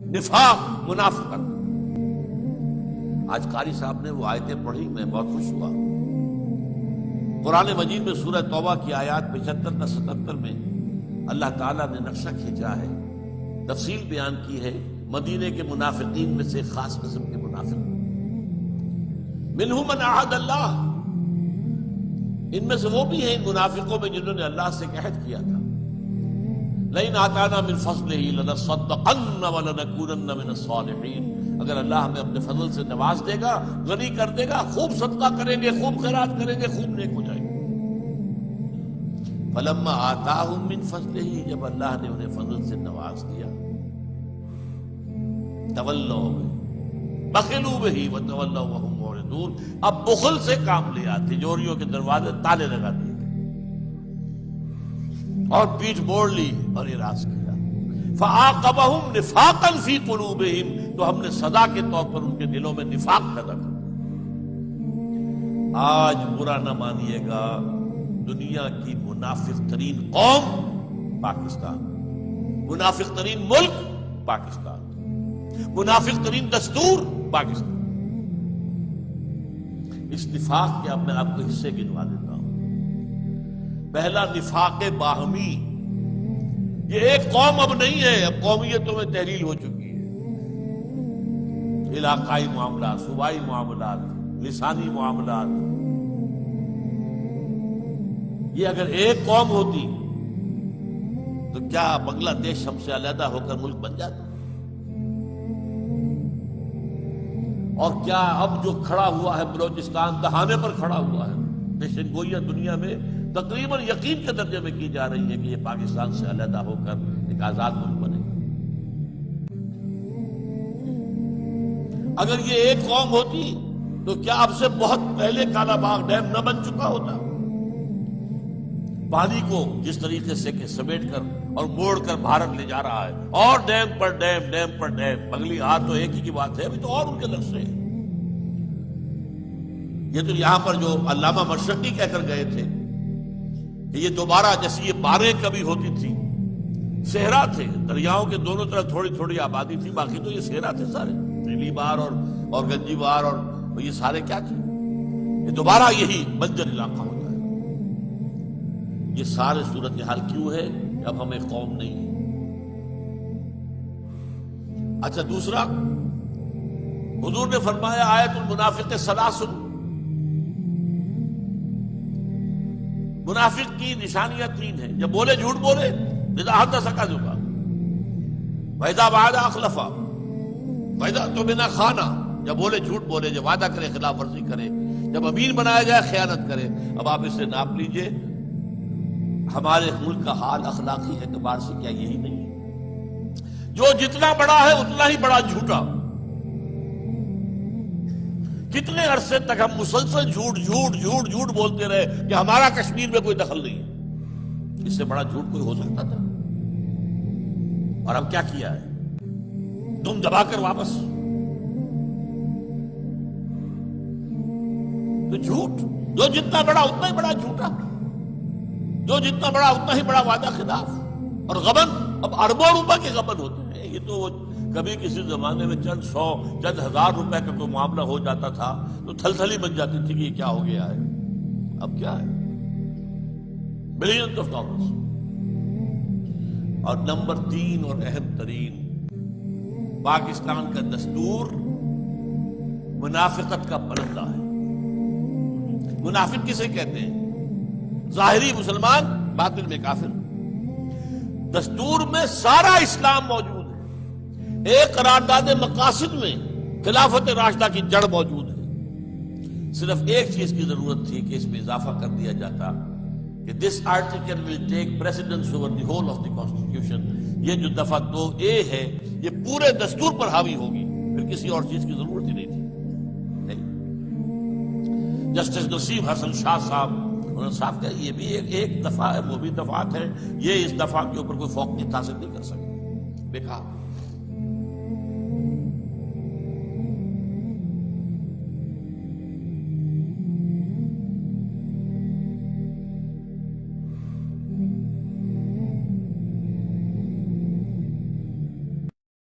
نفاق، منافقت۔ آج قاری صاحب نے وہ آیتیں پڑھی، میں بہت خوش ہوا۔ قرآن مجید میں سورہ توبہ کی آیات 75 تا 77 میں اللہ تعالیٰ نے نقشہ کھینچا ہے، تفصیل بیان کی ہے مدینے کے منافقین میں سے خاص قسم کے منافق۔ منہم من عہد اللہ، ان میں سے وہ بھی ہیں ان منافقوں میں جنہوں نے اللہ سے عہد کیا تھا، لئن آتانا من فضلہ لنصدقن ولنکونن من الصالحین، اگر اللہ ہمیں اپنے فضل سے نواز دے گا، غنی کر دے گا، خوب صدقہ کریں گے، خوب خیرات کریں گے، خوب نیک ہو جائیں گے۔ فلما آتاہم من فضلہ، جب اللہ نے انہیں فضل سے نواز دیا، تولوا بخلوا بہ وتولوا وہم معرضون، اب بخل سے کام لیا، تجوریوں کے دروازے تالے لگا دیے اور پیٹھ موڑ لی اور اعراض کیا۔ فعاقبہم نفاقا فی قلوبہم، تو ہم نے سزا کے طور پر ان کے دلوں میں نفاق پیدا کر دیا۔ آج برا نہ مانیے گا، دنیا کی منافق ترین قوم پاکستان، منافق ترین ملک پاکستان، منافق ترین دستور پاکستان۔ اس نفاق کے اب میں آپ کو حصے گنوا دیتا ہوں۔ پہلا، نفاق باہمی۔ یہ ایک قوم اب نہیں ہے، اب قومیتوں میں تحلیل ہو چکی ہے۔ علاقائی معاملات، صوبائی معاملات، لسانی معاملات۔ یہ اگر ایک قوم ہوتی تو کیا بنگلہ دیش ہم سے علیحدہ ہو کر ملک بن جاتا؟ اور کیا اب جو کھڑا ہوا ہے بلوچستان، دہانے پر کھڑا ہوا ہے، پیشن گوئیاں دنیا میں تقریباً یقین کے درجے میں کی جا رہی ہے کہ یہ پاکستان سے علیحدہ ہو کر ایک آزاد ملک بنے گا۔ اگر یہ ایک قوم ہوتی تو کیا اب سے بہت پہلے کالا باغ ڈیم نہ بن چکا ہوتا؟ پانی کو جس طریقے سے کہ سمیٹ کر اور موڑ کر بھارت لے جا رہا ہے، اور ڈیم پر ڈیم، ڈیم پر ڈیم، اگلی آج تو ایک ہی کی بات ہے، ابھی تو اور ان کے نقشے ہیں۔ یہ تو یہاں پر جو علامہ مشرقی کہہ کر گئے تھے کہ یہ دوبارہ جیسی یہ باریں کبھی ہوتی تھی، صحرا تھے، دریاؤں کے دونوں طرف تھوڑی تھوڑی آبادی تھی، باقی تو یہ صحرا تھے سارے، نیلی بار اور گنجی بار اور یہ سارے کیا تھے، یہ دوبارہ یہی بنجر علاقہ ہوتا ہے۔ یہ سارے صورتحال کیوں ہے کہ اب ہم ایک قوم نہیں ہے۔ اچھا، دوسرا، حضور نے فرمایا آیت المنافق ثلاث، منافق کی نشانیاں تین ہیں، جب بولے جھوٹ بولے، اذا حدث کذب، واذا وعد اخلف، واذا اؤتمن خان، جب بولے جھوٹ بولے، جب وعدہ کرے خلاف ورزی کرے، جب امین بنایا جائے خیانت کرے۔ اب آپ اسے ناپ لیجئے، ہمارے ملک کا حال اخلاقی اعتبار سے کیا یہی نہیں ہے؟ جو جتنا بڑا ہے اتنا ہی بڑا جھوٹا۔ کتنے عرصے تک ہم مسلسل جھوٹ جھوٹ جھوٹ جھوٹ بولتے رہے کہ ہمارا کشمیر میں کوئی دخل نہیں ہے؟ اس سے بڑا جھوٹ کوئی ہو سکتا تھا؟ اور اب کیا کیا ہے؟ تم دبا کر واپس۔ تو جھوٹ، جو جتنا بڑا اتنا ہی بڑا جھوٹا، جو جتنا بڑا اتنا ہی بڑا وعدہ خلاف، اور غبن اب اربوں روپے کے غبن ہوتے ہیں۔ یہ تو کبھی کسی زمانے میں چند سو چند ہزار روپے کا کوئی معاملہ ہو جاتا تھا تو تھل تھلی بن جاتی تھی کہ یہ کیا ہو گیا ہے۔ اب کیا ہے؟ Billions of dollars. اور نمبر 3 اور اہم ترین، پاکستان کا دستور منافقت کا پرندہ ہے۔ منافق کسے کہتے ہیں؟ ظاہری مسلمان، باطن میں کافر۔ دستور میں سارا اسلام موجود ہے، ایک قرارداد مقاصد میں خلافت راشدہ کی جڑ موجود ہے۔ صرف ایک چیز کی ضرورت تھی کہ اس میں اضافہ کر دیا جاتا کہ this article will take precedence over the whole of the constitution. یہ جو دفعہ 2A ہے یہ پورے دستور پر حاوی ہوگی، پھر کسی اور چیز کی ضرورت ہی نہیں تھی۔ نہیں، جسٹس نصیب حسن شاہ صاحب انہوں نے صاف کہا یہ بھی ایک دفعہ ہے، وہ بھی دفعات ہے، یہ اس دفعہ کے اوپر کوئی فوقیت حاصل نہیں کر سکتے۔ دیکھا